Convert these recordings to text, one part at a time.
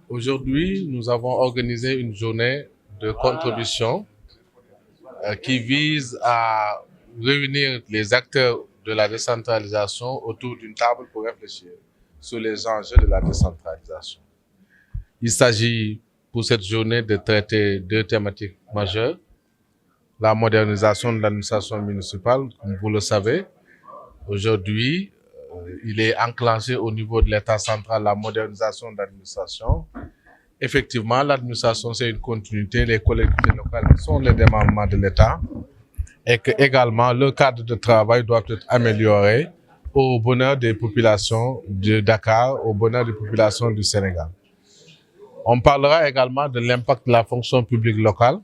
Aujourd'hui, nous avons organisé une journée de contribution qui vise à réunir les acteurs de la décentralisation autour d'une table pour réfléchir sur les enjeux de la décentralisation. Il s'agit pour cette journée de traiter deux thématiques majeures. La modernisation de l'administration municipale, comme vous le savez. Aujourd'hui, il est enclenché au niveau de l'État central la modernisation de l'administration. Effectivement, l'administration, c'est une continuité. Les collectivités locales sont les démembrements de l'État et que également le cadre de travail doit être amélioré au bonheur des populations de Dakar, au bonheur des populations du Sénégal. On parlera également de l'impact de la fonction publique locale.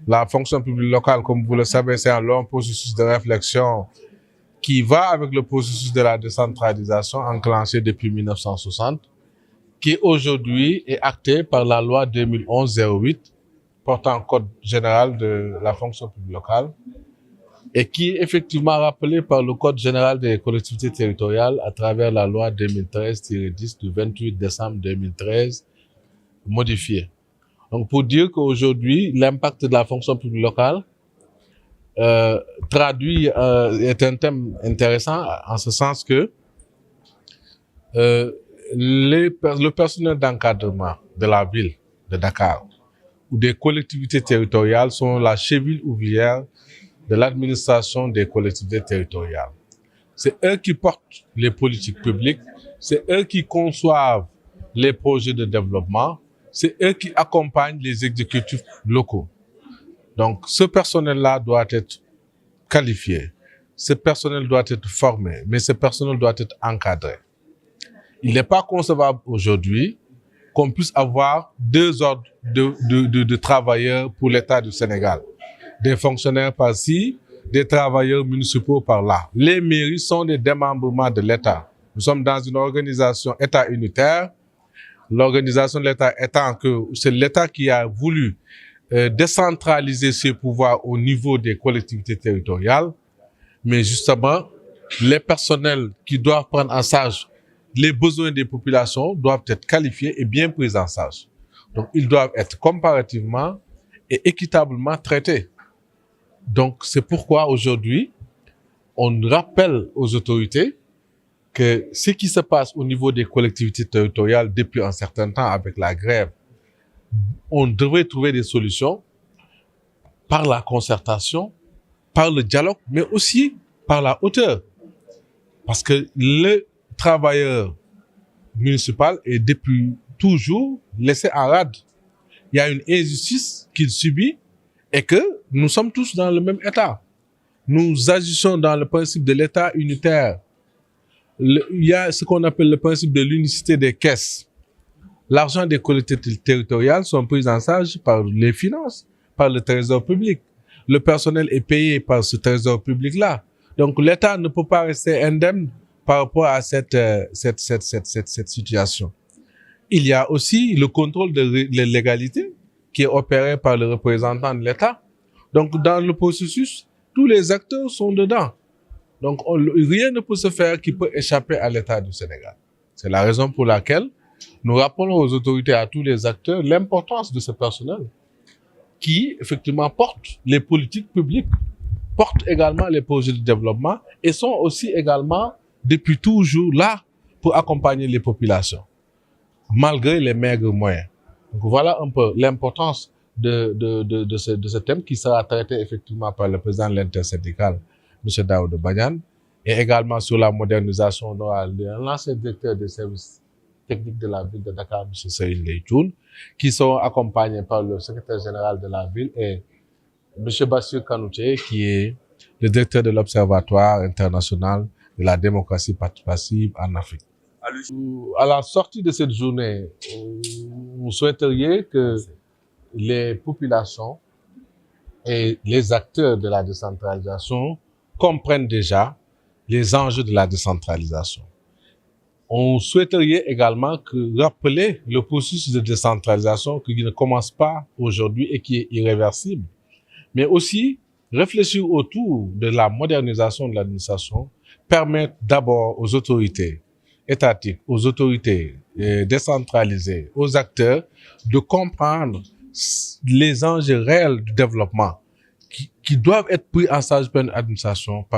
La fonction publique locale, comme vous le savez, c'est un long processus de réflexion qui va avec le processus de la décentralisation enclenché depuis 1960, qui aujourd'hui est acté par la loi 2011-08 portant code général de la fonction publique locale et qui est effectivement rappelé par le code général des collectivités territoriales à travers la loi 2013-10 du 28 décembre 2013 modifiée. Donc pour dire qu'aujourd'hui, l'impact de la fonction publique locale est un thème intéressant en ce sens que le personnel d'encadrement de la ville de Dakar ou des collectivités territoriales sont la cheville ouvrière de l'administration des collectivités territoriales. C'est eux qui portent les politiques publiques, c'est eux qui conçoivent les projets de développement, c'est eux qui accompagnent les exécutifs locaux. Donc, ce personnel-là doit être qualifié, ce personnel doit être formé, mais ce personnel doit être encadré. Il n'est pas concevable aujourd'hui qu'on puisse avoir deux ordres de travailleurs pour l'État du Sénégal. Des fonctionnaires par-ci, des travailleurs municipaux par-là. Les mairies sont des démembrements de l'État. Nous sommes dans une organisation État unitaire. L'organisation de l'État étant que c'est l'État qui a voulu décentraliser ses pouvoirs au niveau des collectivités territoriales, mais justement, les personnels qui doivent prendre en charge les besoins des populations doivent être qualifiés et bien pris en charge. Donc, ils doivent être comparativement et équitablement traités. Donc, c'est pourquoi aujourd'hui, on rappelle aux autorités que ce qui se passe au niveau des collectivités territoriales depuis un certain temps avec la grève, on devrait trouver des solutions par la concertation, par le dialogue, mais aussi par la hauteur. Parce que le travailleur municipal est depuis toujours laissé en rade. Il y a une injustice qu'il subit et que nous sommes tous dans le même état. Nous agissons dans le principe de l'état unitaire. Il y a ce qu'on appelle le principe de l'unicité des caisses. L'argent des collectivités territoriales sont pris en charge par les finances, par le trésor public. Le personnel est payé par ce trésor public-là. Donc l'État ne peut pas rester indemne par rapport à cette situation. Il y a aussi le contrôle de légalité qui est opéré par le représentant de l'État. Donc dans le processus, tous les acteurs sont dedans. Donc rien ne peut se faire qui peut échapper à l'État du Sénégal. C'est la raison pour laquelle nous rappelons aux autorités, à tous les acteurs, l'importance de ce personnel qui, effectivement, porte les politiques publiques, porte également les projets de développement et sont aussi également, depuis toujours, là pour accompagner les populations, malgré les maigres moyens. Donc voilà un peu l'importance de ce thème qui sera traité effectivement par le président de l'intersyndicale, M. Daouda Badiane, et également sur la modernisation de l'ancien directeur des services techniques de la ville de Dakar, M. Saïd Leïtoun, qui sont accompagnés par le secrétaire général de la ville et M. Bassir Kanouté, qui est le directeur de l'Observatoire international de la démocratie participative en Afrique. À la sortie de cette journée, vous souhaiteriez que les populations et les acteurs de la décentralisation comprennent déjà les enjeux de la décentralisation. On souhaiterait également rappeler le processus de décentralisation qui ne commence pas aujourd'hui et qui est irréversible, mais aussi réfléchir autour de la modernisation de l'administration permet d'abord aux autorités étatiques, aux autorités décentralisé aux acteurs de comprendre les enjeux réels du développement qui doivent être pris en charge par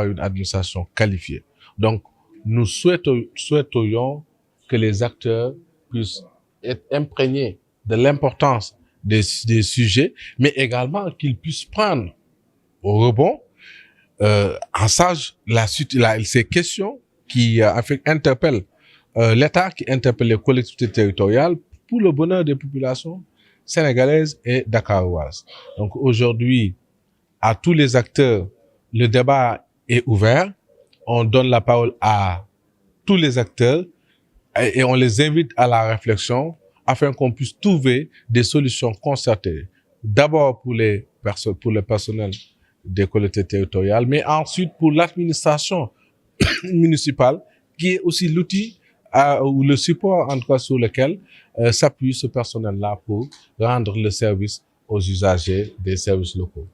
une administration qualifiée. Donc, nous souhaiterions que les acteurs puissent être imprégnés de l'importance des sujets, mais également qu'ils puissent prendre au rebond en charge ces questions qui interpellent l'État, qui interpellent les collectivités territoriales pour le bonheur des populations sénégalaises et dakaroises. Donc aujourd'hui, à tous les acteurs, le débat est ouvert. On donne la parole à tous les acteurs et on les invite à la réflexion afin qu'on puisse trouver des solutions concertées. D'abord pour le personnel des collectivités territoriales, mais ensuite pour l'administration municipale, qui est aussi l'outil ou le support en tout cas sur lequel s'appuie ce personnel-là pour rendre le service aux usagers des services locaux.